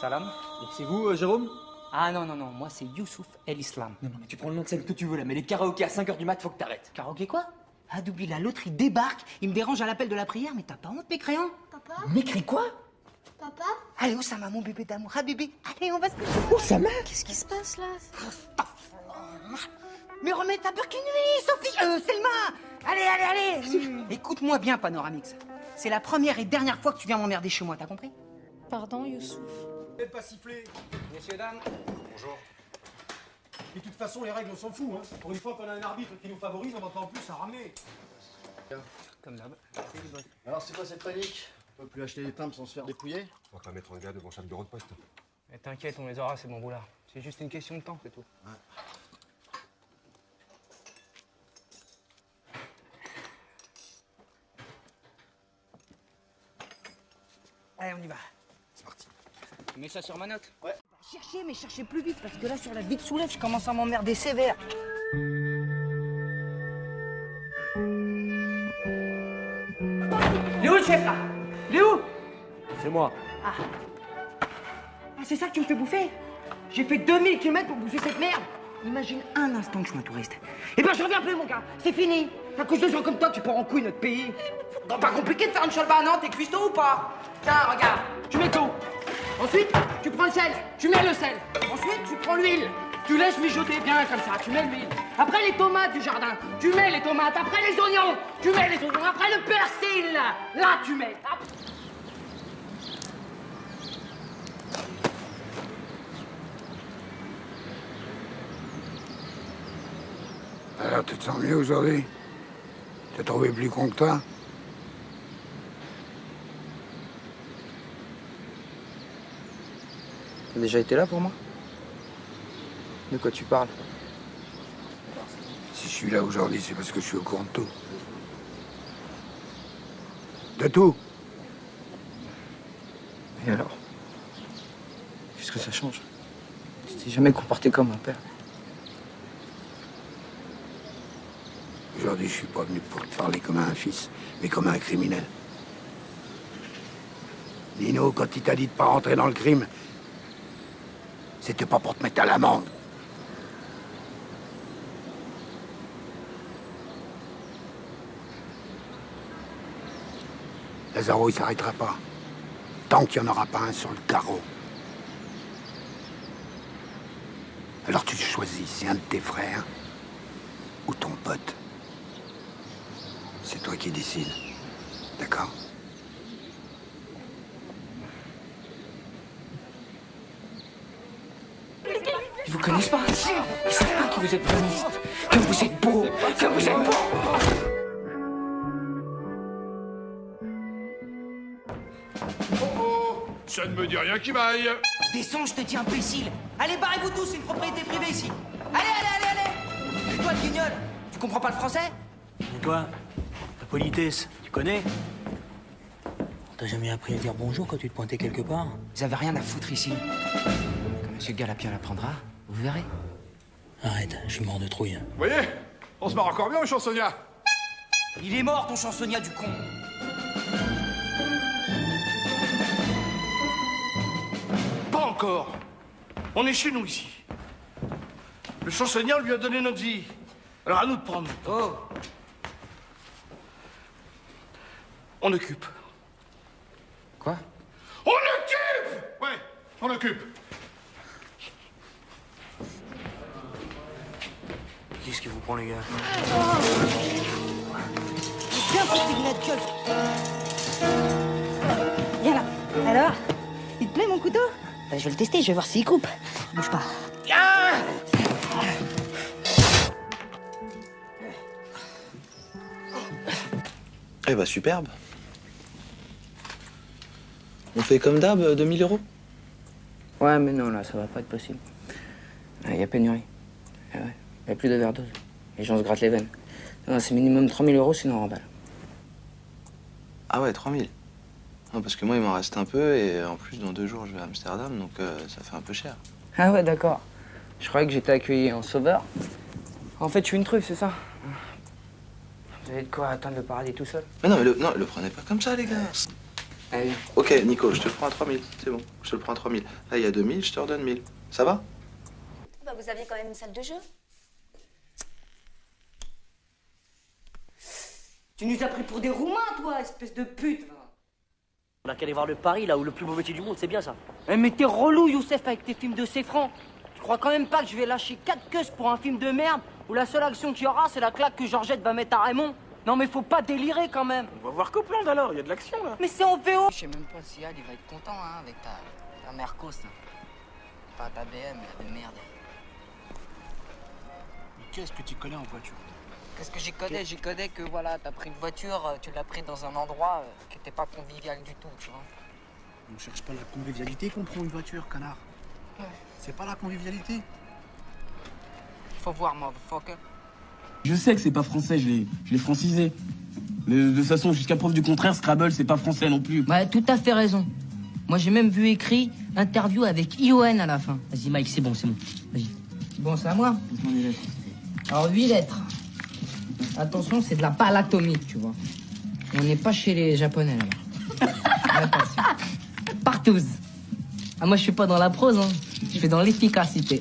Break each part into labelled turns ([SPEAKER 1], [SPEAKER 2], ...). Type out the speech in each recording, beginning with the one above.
[SPEAKER 1] Salam.
[SPEAKER 2] Et c'est vous, Jérôme?
[SPEAKER 1] Ah non, non, non, moi c'est Youssouf El Islam.
[SPEAKER 2] Non, mais tu prends le nom de scène que tu veux là, mais les karaokés à 5h du mat, faut que t'arrêtes.
[SPEAKER 1] Karaoké quoi? Ah d'oublie là, l'autre il débarque, il me dérange à l'appel de la prière, mais t'as pas honte, mécréant?
[SPEAKER 3] Papa?
[SPEAKER 2] M'écris quoi?
[SPEAKER 3] Papa?
[SPEAKER 1] Allez, Oussama, mon bébé d'amour, ah bébé, allez, on va se coucher.
[SPEAKER 2] Oussama?
[SPEAKER 3] Qu'est-ce qui se passe là?
[SPEAKER 1] Mais remets ta burkini, Sophie, Selma. Allez, allez, allez. Écoute-moi bien, Panoramix. C'est la première et dernière fois que tu viens m'emmerder chez moi, t'as compris?
[SPEAKER 3] Pardon, Youssouf.
[SPEAKER 4] Faites pas siffler.
[SPEAKER 1] Messieurs, dames.
[SPEAKER 4] Bonjour. Et de toute façon, les règles, on s'en fout. Hein. Pour une fois qu'on a un arbitre qui nous favorise, on va pas en plus à ramener.
[SPEAKER 1] Comme d'hab.
[SPEAKER 5] Alors c'est quoi cette panique? On peut plus acheter des timbres sans se faire dépouiller?
[SPEAKER 6] On va pas mettre un gars devant chaque bureau de poste.
[SPEAKER 1] Mais t'inquiète, on les aura, c'est bon boulard. C'est juste une question de temps, c'est tout.
[SPEAKER 5] Ouais.
[SPEAKER 1] Allez, on y va.
[SPEAKER 5] C'est parti.
[SPEAKER 1] Tu mets ça sur ma note?
[SPEAKER 5] Ouais.
[SPEAKER 1] Cherchez, mais cherchez plus vite, parce que là, sur la vite soulève, je commence à m'emmerder sévère. Il est où le chef, là? Il est où?
[SPEAKER 2] C'est moi.
[SPEAKER 1] Ah, c'est ça que tu me fais bouffer? J'ai fait 2000 km pour bouffer cette merde. Imagine un instant que je suis un touriste. Eh ben, je reviens plus, mon gars. C'est fini. À cause de gens comme toi, tu pars en couille notre pays. Non, pas compliqué de faire une chalba à Nantes. T'es cuistot ou pas? Tiens, regarde. Tu mets tout. Ensuite, tu prends le sel. Tu mets le sel. Ensuite, tu prends l'huile. Tu laisses mijoter bien comme ça. Tu mets l'huile. Après, les tomates du jardin. Tu mets les tomates. Après, les oignons. Tu mets les oignons. Après, le persil. Là, tu mets.
[SPEAKER 7] Alors, tu te sens mieux aujourd'hui? T'as trouvé plus con que toi?
[SPEAKER 1] T'as déjà été là pour moi? De quoi tu parles?
[SPEAKER 7] Si je suis là aujourd'hui, c'est parce que je suis au courant de tout. De tout?
[SPEAKER 1] Et alors? Qu'est-ce que ça change? Tu t'es jamais comporté comme un père.
[SPEAKER 7] Aujourd'hui, je suis pas venu pour te parler comme un fils, mais comme un criminel. Nino, quand il t'a dit de pas rentrer dans le crime, c'était pas pour te mettre à l'amende. Lazaro, il s'arrêtera pas. Tant qu'il n'y en aura pas un sur le carreau. Alors tu choisis, c'est un de tes frères ou ton pote. C'est toi qui décides. D'accord?
[SPEAKER 1] Ils vous connaissent pas. Ils savent pas que vous êtes communiste, que vous êtes beau, que vous êtes beau.
[SPEAKER 6] Oh, ça ne me dit rien qui vaille.
[SPEAKER 1] Descends, je te dis, imbécile. Allez, barrez-vous tous, c'est une propriété privée ici. Allez, allez, allez, allez. Et toi, le guignol, tu comprends pas le français?
[SPEAKER 8] Et toi, la politesse, tu connais? On t'a jamais appris à dire bonjour quand tu te pointais quelque part?
[SPEAKER 1] Vous avez rien à foutre ici. Quand monsieur Galapien l'apprendra, vous verrez.
[SPEAKER 8] Arrête, je suis mort de trouille.
[SPEAKER 6] Vous voyez, on se marre encore bien au chansonnier.
[SPEAKER 1] Il est mort, ton chansonnier du con.
[SPEAKER 9] Pas encore. On est chez nous ici. Le chansonnier lui a donné notre vie. Alors à nous de prendre.
[SPEAKER 1] Oh,
[SPEAKER 9] On occupe.
[SPEAKER 1] quoi?
[SPEAKER 9] On occupe!
[SPEAKER 6] Ouais, on occupe.
[SPEAKER 8] Qu'est-ce qui vous prend, les gars?
[SPEAKER 1] Viens, petit de notre gueule. Viens là. Alors, il te plaît mon couteau? Je vais le tester, je vais voir s'il coupe. Bouge pas.
[SPEAKER 10] Eh bah superbe. On fait comme d'hab, 2000 euros?
[SPEAKER 1] Ouais, mais non, là, ça va pas être possible. Il y a pénurie. Il y a plus de overdose. Les gens se grattent les veines. Non, c'est minimum 3000 euros, sinon on remballe.
[SPEAKER 10] Ah ouais, 3000. Non, parce que moi, il m'en reste un peu, et en plus, dans 2 jours, je vais à Amsterdam, donc ça fait un peu cher.
[SPEAKER 1] Ah ouais, d'accord. Je croyais que j'étais accueilli en sauveur. En fait, je suis une truffe, c'est ça? Vous avez de quoi atteindre le paradis tout seul?
[SPEAKER 10] Mais non, le prenez pas comme ça, les gars.
[SPEAKER 1] Allez, viens.
[SPEAKER 10] Ok, Nico, je te le prends à 3000. C'est bon, je te le prends à 3000. Là, il y a 2000, je te redonne 1000. Ça va?
[SPEAKER 3] Bah, vous aviez quand même une salle de jeu.
[SPEAKER 1] Tu nous as pris pour des Roumains, toi, espèce de pute.
[SPEAKER 8] On a qu'à aller voir le Paris, là où le plus beau métier du monde, c'est bien ça.
[SPEAKER 1] Eh, mais t'es relou, Youssef, avec tes films de C-Franc. Tu crois quand même pas que je vais lâcher 4 queues pour un film de merde où la seule action qu'il y aura, c'est la claque que Georgette va mettre à Raymond? Non, mais faut pas délirer quand même.
[SPEAKER 9] On va voir Copland alors, il y a de l'action là.
[SPEAKER 1] Mais c'est en VO. Je sais même pas si Al, il va être content, hein, avec ta Mercos, là. Pas ta BM, là, de merde.
[SPEAKER 5] Qu'est-ce que tu connais en voiture?
[SPEAKER 1] Qu'est-ce que j'y connais? J'y connais que, voilà, t'as pris une voiture, tu l'as pris dans un endroit qui était pas convivial du tout, tu vois.
[SPEAKER 5] On cherche pas la convivialité qu'on prend une voiture, connard.
[SPEAKER 1] Ouais.
[SPEAKER 5] C'est pas la convivialité.
[SPEAKER 1] Faut voir, motherfucker.
[SPEAKER 11] Je sais que c'est pas français, je l'ai francisé. Mais de toute façon, jusqu'à preuve du contraire, Scrabble, c'est pas français non plus.
[SPEAKER 1] Bah, tout à fait raison. Moi, j'ai même vu écrit interview avec ION à la fin.
[SPEAKER 8] Vas-y, Mike, c'est bon, c'est bon. Vas-y.
[SPEAKER 1] Bon, c'est à moi. Alors, 8 lettres. Attention, c'est de la palatomique, tu vois. Et on n'est pas chez les Japonais, là-bas. Attention. Partouze. Ah, moi, je suis pas dans la prose, hein. Je suis dans l'efficacité.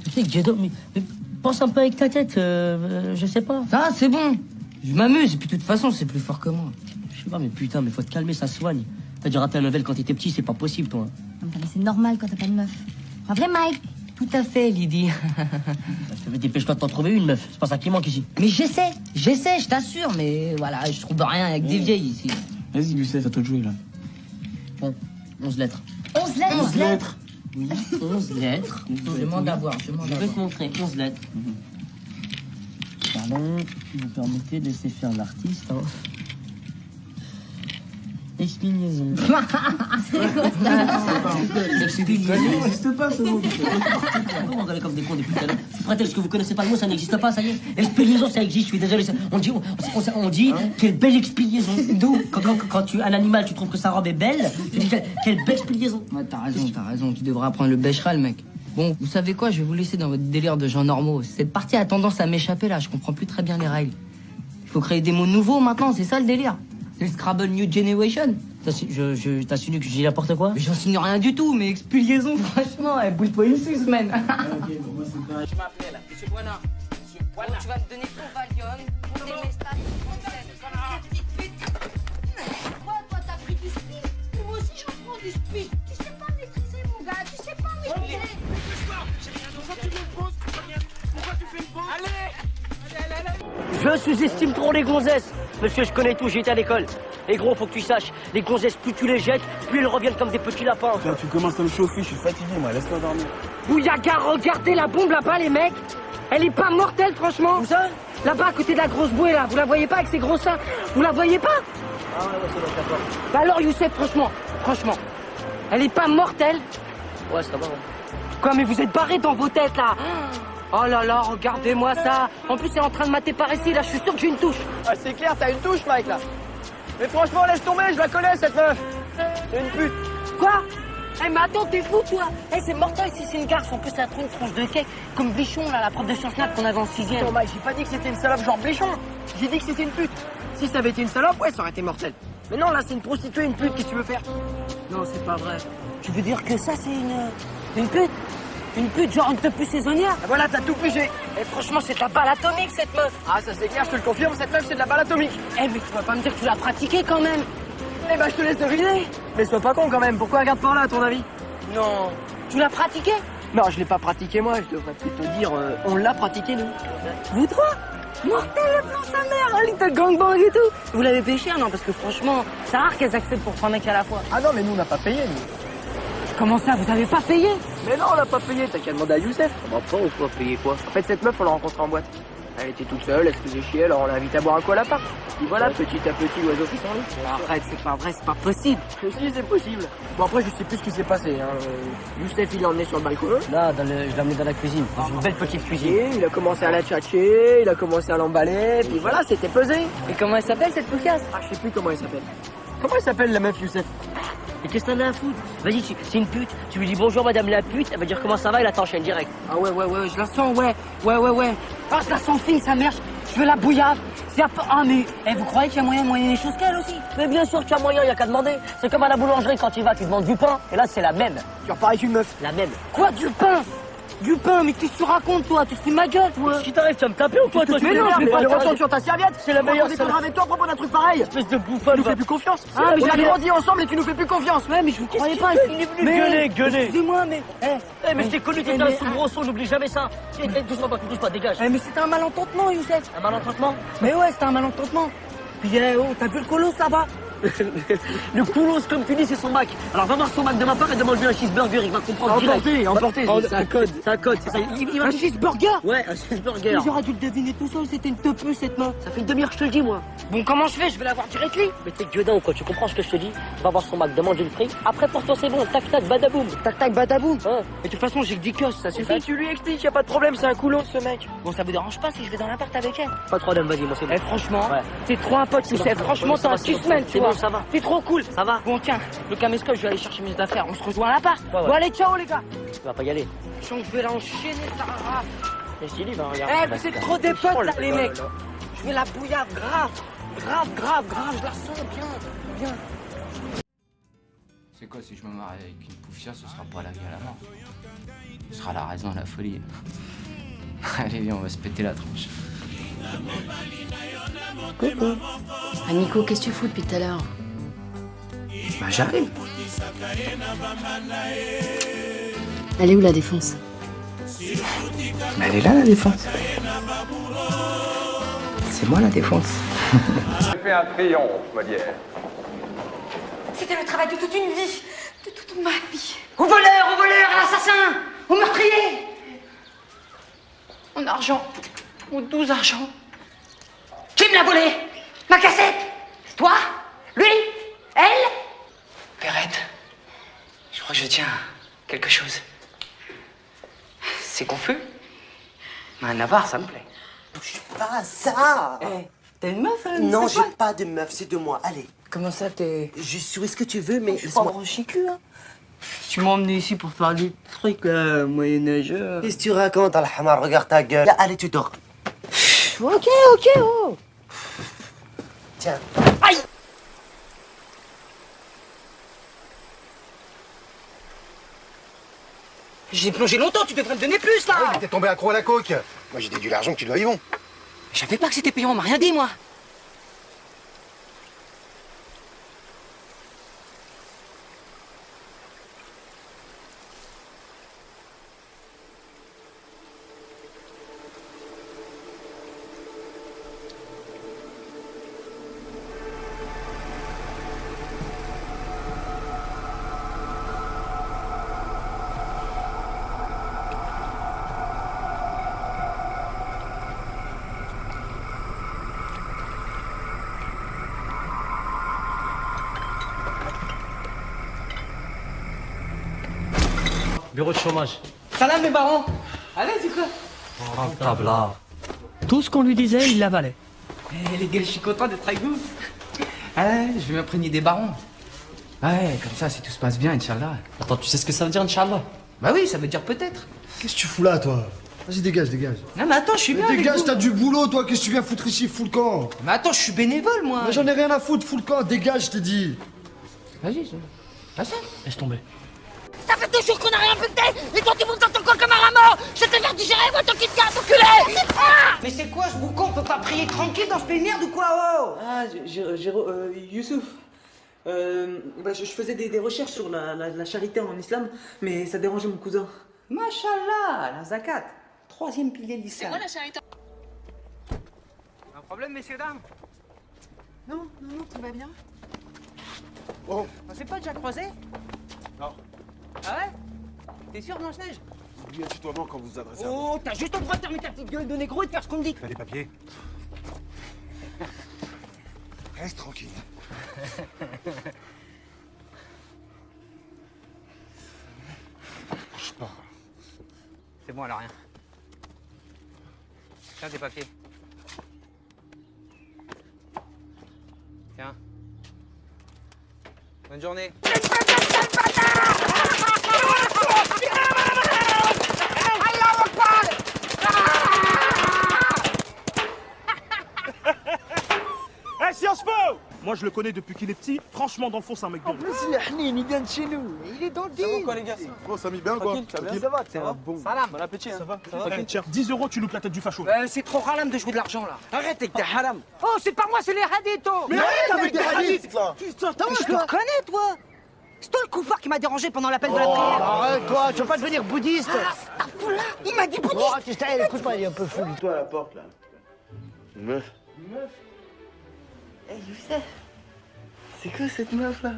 [SPEAKER 8] Tu sais que Dieu mais pense un peu avec ta tête, je sais pas.
[SPEAKER 1] Ça, c'est bon. Je m'amuse, et puis de toute façon, c'est plus fort que moi.
[SPEAKER 8] Je sais pas, mais putain, mais faut te calmer, ça soigne. T'as dû rater un level quand t'étais petit, c'est pas possible, toi.
[SPEAKER 3] Non, mais c'est normal quand t'as pas de meuf. Pas vrai, Mike?
[SPEAKER 1] Tout à fait, Lydie.
[SPEAKER 8] Dépêche-toi de t'en trouver une, meuf. C'est pas ça qui manque ici.
[SPEAKER 1] Mais j'essaie, je t'assure, mais voilà, je trouve rien avec des vieilles ici.
[SPEAKER 11] Vas-y, Youssef, à toi de jouer, là.
[SPEAKER 8] Bon, 11 lettres.
[SPEAKER 3] 11 lettres?
[SPEAKER 11] 11 lettres.
[SPEAKER 8] Oui, 11 lettres.
[SPEAKER 1] Je demande à voir,
[SPEAKER 8] Je vais te montrer 11 lettres. Pardon, vous permettez de laisser faire l'artiste. Hein. Explication.
[SPEAKER 3] C'est quoi ça?
[SPEAKER 8] Explication. Ça n'existe pas ce mot. Pourquoi vous regardez comme des cons depuis tout à l'heure? Sous prétexte que vous connaissez pas le mot, ça n'existe pas, ça y est. Explication, ça existe, je suis désolé. On dit quelle belle explication. D'où quand un animal, tu trouves que sa robe est belle, tu dis quelle belle explication.
[SPEAKER 1] Ouais, t'as raison, tu devrais apprendre le bécheral, mec. Bon, vous savez quoi, je vais vous laisser dans votre délire de gens normaux. Cette partie a tendance à m'échapper là, je comprends plus très bien les règles. Il faut créer des mots nouveaux maintenant, c'est ça le délire. C'est le Scrabble New Generation.
[SPEAKER 8] T'insinues que je dis n'importe quoi?
[SPEAKER 1] Mais j'insinue rien du tout, mais explication, franchement, elle bouge pas une suce, man.
[SPEAKER 11] Ok, bon, moi, c'est pareil.
[SPEAKER 1] Je m'appelais là, Monsieur Boina. Monsieur Boina. Tu vas me donner ton Valium, ton Demestat, ton petite pute.
[SPEAKER 3] Quoi, toi, t'as pris du speed? Mais moi aussi, j'en prends du speed. Tu sais pas maîtriser, mon gars, tu sais pas maîtriser.
[SPEAKER 8] Je sous-estime trop les gonzesses. Monsieur, je connais tout, j'ai été à l'école. Et gros, faut que tu saches, les gonzesses, plus tu les jettes, plus elles reviennent comme des petits lapins.
[SPEAKER 11] Tiens, tu commences à me chauffer, je suis fatigué, moi, laisse-moi dormir.
[SPEAKER 1] Bouillaga, regardez la bombe là-bas, les mecs. Elle est pas mortelle, franchement.
[SPEAKER 8] Où ça?
[SPEAKER 1] Là-bas, à côté de la grosse bouée, là. Vous la voyez pas avec ses gros seins? Vous la voyez pas?
[SPEAKER 8] Ah ouais, c'est bon, d'accord.
[SPEAKER 1] Bah alors, Youssef, franchement. Elle est pas mortelle?
[SPEAKER 8] Ouais, ça va, ouais.
[SPEAKER 1] Quoi, mais vous êtes barrés dans vos têtes, là. Oh là là, regardez-moi ça. En plus, elle est en train de mater par ici, là. Je suis sûr que j'ai une touche.
[SPEAKER 8] Ah, c'est clair, t'as une touche, Mike, là. Mais franchement, laisse tomber, je la connais, cette meuf. C'est une pute.
[SPEAKER 1] Quoi? Eh, mais attends, t'es fou, toi. Eh, c'est mortel si c'est une garce. En plus, elle a trop une tronche de cake. Comme Blichon, là, la prof de sciences nat qu'on avait en 6e.
[SPEAKER 8] Non, Mike, j'ai pas dit que c'était une salope genre Blichon. J'ai dit que c'était une pute. Si ça avait été une salope, ouais, ça aurait été mortel. Mais non, là, c'est une prostituée, une pute, qu'est-ce que tu veux faire?
[SPEAKER 1] Non, c'est pas vrai. Tu veux dire que ça, c'est une pute? Une pute, genre une teuf saisonnière?
[SPEAKER 8] Ah, voilà, t'as tout pigé.
[SPEAKER 1] Eh, franchement, c'est de la balle atomique, cette meuf.
[SPEAKER 8] Ah, ça c'est clair, je te le confirme, cette meuf, c'est de la balle atomique.
[SPEAKER 1] Eh, mais tu vas pas me dire que tu l'as pratiquée, quand même.
[SPEAKER 8] Eh ben, je te laisse deviner. Mais sois pas con, quand même. Pourquoi regarde par là, à ton avis?
[SPEAKER 1] Non. Tu l'as pratiquée?
[SPEAKER 8] Non, je l'ai pas pratiqué, moi. Je devrais plutôt dire, on l'a pratiqué, nous.
[SPEAKER 1] Vous trois? Mortel, le plan sa mère, un little gangbang et tout. Vous l'avez payé, non? Parce que franchement, c'est rare qu'elles acceptent pour 3 mecs à la fois.
[SPEAKER 8] Ah non, mais nous, on n'a pas payé, nous.
[SPEAKER 1] Comment ça, vous avez pas payé?
[SPEAKER 8] Mais non, on n'a pas payé, t'as qu'à demander à Youssef. Comment pas, on peut payer quoi? En fait, cette meuf, on l'a rencontrée en boîte. Elle était toute seule, elle se faisait chier, alors on l'a invitée à boire un coup à l'appart. Et voilà, petit à petit, l'oiseau fait son lit.
[SPEAKER 1] Arrête, c'est pas vrai, c'est pas possible.
[SPEAKER 8] Mais si, c'est possible. Bon, après, je sais plus ce qui s'est passé. Hein. Youssef, il l'a emmené sur le balcon. Là, je l'ai emmené dans la cuisine, dans une belle petite cuisine. Il a commencé à la tchatcher, il a commencé à l'emballer, puis voilà, c'était pesé.
[SPEAKER 1] Et comment elle s'appelle, cette poufiasse?
[SPEAKER 8] Ah, je sais plus comment elle s'appelle. Comment elle s'appelle, la meuf, Youssef? Mais qu'est-ce que t'en as à foutre? Vas-y, c'est une pute. Tu lui dis bonjour madame la pute, elle va dire comment ça va et là t'enchaînes direct.
[SPEAKER 1] Ah ouais, je la sens, ouais. Ah, je la sens fine, sa mère. Je veux la bouillave.
[SPEAKER 8] faire peur. Ah, mais vous croyez qu'il y a moyen de moyenner les choses qu'elle aussi? Mais bien sûr qu'il y a moyen, il y a qu'à demander. C'est comme à la boulangerie quand tu vas, tu demandes du pain. Et là, c'est la même.
[SPEAKER 1] Tu repars avec une meuf.
[SPEAKER 8] La même. Quoi, du pain? Du pain, mais qu'est-ce que tu racontes, toi? Tu te fous de ma gueule, toi? Qu'est-ce qui t'arrive? Tu vas me taper ou quoi, toi?
[SPEAKER 1] Mais non, je vais pas le retourner sur ta serviette.
[SPEAKER 8] C'est la meilleure.
[SPEAKER 1] On déconnera avec toi à propos d'un truc pareil.
[SPEAKER 8] Espèce de
[SPEAKER 1] Tu
[SPEAKER 8] bouffonne.
[SPEAKER 1] nous fais plus confiance.
[SPEAKER 8] Ah, mais
[SPEAKER 1] On a
[SPEAKER 8] j'ai
[SPEAKER 1] grandi ensemble et tu nous fais plus confiance.
[SPEAKER 8] Ouais, mais je vous croyais pas. Il est venu gueuler. Excusez-moi, mais. Mais je t'ai connu, t'étais un sous gros son, n'oublie jamais ça. Touche-moi pas, touche pas, dégage.
[SPEAKER 1] Mais c'était un malentendement, Youssef.
[SPEAKER 8] Un malentendement?
[SPEAKER 1] Mais ouais, c'était un malentendement. Puis, t'as vu le colosse là-bas?
[SPEAKER 8] Le coulos, comme tu dis, c'est son bac. Alors va voir son bac de ma part et demande-lui un cheeseburger, il va comprendre direct.
[SPEAKER 1] Emporté,
[SPEAKER 8] c'est un code. C'est un code, c'est ça. Il va
[SPEAKER 1] Un cheeseburger?
[SPEAKER 8] Ouais, un cheeseburger.
[SPEAKER 1] Mais j'aurais dû le deviner tout seul, c'était une tepeuse cette meuf.
[SPEAKER 8] Ça fait une demi-heure que je te le dis, moi.
[SPEAKER 1] Bon, comment je fais? Je vais la voir directement.
[SPEAKER 8] Mais t'es gueudin ou quoi? Tu comprends ce que je te dis? Va voir son bac, demande-lui le prix. Après, pour toi, c'est bon. Tac, tac, badaboum.
[SPEAKER 1] Tac, tac, badaboum.
[SPEAKER 8] Hein?
[SPEAKER 1] Mais de toute façon, j'ai que 10 cosses, ça suffit.
[SPEAKER 8] Tu lui expliques, y a pas de problème, c'est un coulos, ce mec.
[SPEAKER 1] Bon, ça vous dérange pas si je vais dans l'appart avec elle?
[SPEAKER 8] Pas de problème, vas-y, moi c'est bon.
[SPEAKER 1] Franchement,
[SPEAKER 8] Ouais.
[SPEAKER 1] t'es trop un pote, Youssef. Franchement,
[SPEAKER 8] ça
[SPEAKER 1] t'as
[SPEAKER 8] va,
[SPEAKER 1] un
[SPEAKER 8] c'est bon,
[SPEAKER 1] 6 semaines,
[SPEAKER 8] c'est
[SPEAKER 1] tu
[SPEAKER 8] bon,
[SPEAKER 1] vois.
[SPEAKER 8] ça va.
[SPEAKER 1] T'es trop cool.
[SPEAKER 8] Ça va?
[SPEAKER 1] Bon, tiens, le caméscope, je vais aller chercher mes affaires. On se rejoint à l'appart.
[SPEAKER 8] Ouais.
[SPEAKER 1] Bon, allez, ciao, les gars.
[SPEAKER 8] Tu vas pas y aller.
[SPEAKER 1] Je sens que je vais l'enchaîner, Sarah.
[SPEAKER 8] Mais si, il va, regarde.
[SPEAKER 1] Vous êtes trop des potes, là, les mecs. Je vais la bouillarde grave. Grave. Je la sens bien.
[SPEAKER 12] C'est quoi, si je me marie avec une poufia, ce sera pas la vie à la mort. Ce sera la raison à la folie. Allez, viens, on va se péter la tronche.
[SPEAKER 13] Coucou. Ah Nico, qu'est-ce que tu fous depuis tout à l'heure?
[SPEAKER 7] Bah j'arrive.
[SPEAKER 13] Elle est où la défense?
[SPEAKER 7] Mais elle est là la défense. C'est moi la défense.
[SPEAKER 14] J'ai fait un triomphe, Molière.
[SPEAKER 3] C'était le travail de toute une vie, de toute ma vie.
[SPEAKER 1] Au voleur, à l'assassin, au meurtrier.
[SPEAKER 3] Mon argent, mon 12 argent.
[SPEAKER 1] Qui me l'a volé? Ma cassette? Toi? Lui? Elle?
[SPEAKER 15] Perrette, je crois que je tiens à quelque chose. C'est confus. Un avare, ça me plaît.
[SPEAKER 16] Touche pas à ça.
[SPEAKER 15] T'as une meuf,
[SPEAKER 16] Non, j'ai pas de meuf, c'est de moi. Allez.
[SPEAKER 15] Comment ça, t'es...
[SPEAKER 16] Je suis ce que tu veux, mais
[SPEAKER 15] Je suis pas
[SPEAKER 16] branché-cul, hein.
[SPEAKER 15] Tu m'as emmené ici pour faire des trucs moyenâgeux.
[SPEAKER 16] Qu'est-ce que tu racontes, Alhamar? Regarde ta gueule. Là, allez, tu dors.
[SPEAKER 15] Ok, oh.
[SPEAKER 16] Tiens.
[SPEAKER 1] Aïe! J'ai plongé longtemps, tu devrais me donner plus, là.
[SPEAKER 6] T'es tombé accro à la coke. Moi, j'ai déduit l'argent que tu dois Yvon.
[SPEAKER 1] Je savais pas que c'était payant, on m'a rien dit, moi.
[SPEAKER 11] Bureau de chômage.
[SPEAKER 1] Salam, mes parents. Allez, c'est quoi?
[SPEAKER 11] Tabla. Tout ce qu'on lui disait, il l'avalait.
[SPEAKER 15] Les gars, je suis content d'être avec vous. Je vais m'imprégner des barons. Ouais, comme ça, si tout se passe bien, Inch'Allah.
[SPEAKER 11] Attends, tu sais ce que ça veut dire, Inch'Allah?
[SPEAKER 15] Bah oui, ça veut dire peut-être.
[SPEAKER 5] Qu'est-ce que tu fous là, toi? Vas-y, dégage.
[SPEAKER 15] Non, mais attends, je suis bien avec
[SPEAKER 5] Dégage,
[SPEAKER 15] vous.
[SPEAKER 5] t'as du boulot, toi. Qu'est-ce que tu viens foutre ici? Fous le camp.
[SPEAKER 15] Mais attends, je suis bénévole, moi.
[SPEAKER 5] Mais j'en ai rien à foutre, fous le camp. Dégage, je t'ai dit.
[SPEAKER 15] Vas-y, ça.
[SPEAKER 11] Laisse tomber.
[SPEAKER 3] Ça fait 2 jours qu'on a rien buté et toi tu montes dans ton coin comme un rat mort. Je vais te faire digérer, moi, ton Kit Kat, enculé.
[SPEAKER 1] Mais c'est quoi ce boucan? On peut pas prier tranquille dans ce pays de merde ou quoi? Oh!
[SPEAKER 15] Ah, Youssouf. Je faisais des recherches sur la charité en islam, mais ça dérangeait mon cousin. Machallah, la zakat. 3e pilier de l'islam.
[SPEAKER 3] la charité?
[SPEAKER 1] Un problème, messieurs, dames?
[SPEAKER 3] Non, tout va bien.
[SPEAKER 1] On s'est pas déjà croisé?
[SPEAKER 6] Non.
[SPEAKER 1] Ah ouais? T'es sûr, Blanche-Neige?
[SPEAKER 6] Oubliez un tutoiement quand vous vous adressez à moi.
[SPEAKER 1] Oh, t'as juste le droit de fermer ta petite gueule de négro et de faire ce qu'on te dit.
[SPEAKER 6] Fais les papiers. Reste tranquille. Bouge pas.
[SPEAKER 1] C'est bon, elle a rien. Tiens, tes papiers. Tiens. Bonne journée.
[SPEAKER 4] Moi, je le connais depuis qu'il est petit. Franchement, dans le fond, c'est un mec bien.
[SPEAKER 16] En plus, il est Hnine, il vient de chez nous. Il est dans le deal.
[SPEAKER 11] Ça va quoi les gars?
[SPEAKER 6] Bon, ça mis bien quoi?
[SPEAKER 16] Ça va, t'es un bon.
[SPEAKER 15] Salam.
[SPEAKER 11] Bon appétit.
[SPEAKER 4] Ça va? Eh, tiens, 10 € tu loupes la tête du facho.
[SPEAKER 15] C'est trop haram de jouer de l'argent là. Arrête avec tes haram.
[SPEAKER 1] Oh, c'est pas moi, c'est les hadiths.
[SPEAKER 16] Mais arrête avec des hadiths, là.
[SPEAKER 1] Tu te reconnais, toi? C'est toi le couffard qui m'a dérangé pendant l'appel de la prière.
[SPEAKER 16] Arrête, toi, tu vas pas devenir bouddhiste.
[SPEAKER 1] Il m'a dit bouddhiste.
[SPEAKER 16] Oh, tu sais, écoute-moi, il est un peu fou.
[SPEAKER 5] Toi à la porte, là. Meuf.
[SPEAKER 16] Eh, Youssef, c'est quoi cette meuf là?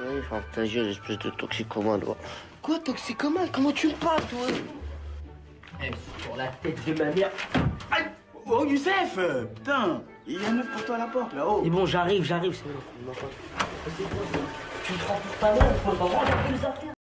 [SPEAKER 5] Oui, enfin, ta gueule, espèce de toxicomane, toi.
[SPEAKER 16] Quoi, toxicomane? Comment tu me parles, toi?
[SPEAKER 8] Pour la tête de ma mère.
[SPEAKER 11] Oh Youssef, putain, il y a une meuf pour toi à la porte là-haut.
[SPEAKER 8] Et bon, j'arrive, c'est bon. Tu me prends pour pas mal, faut pas rendre les affaires.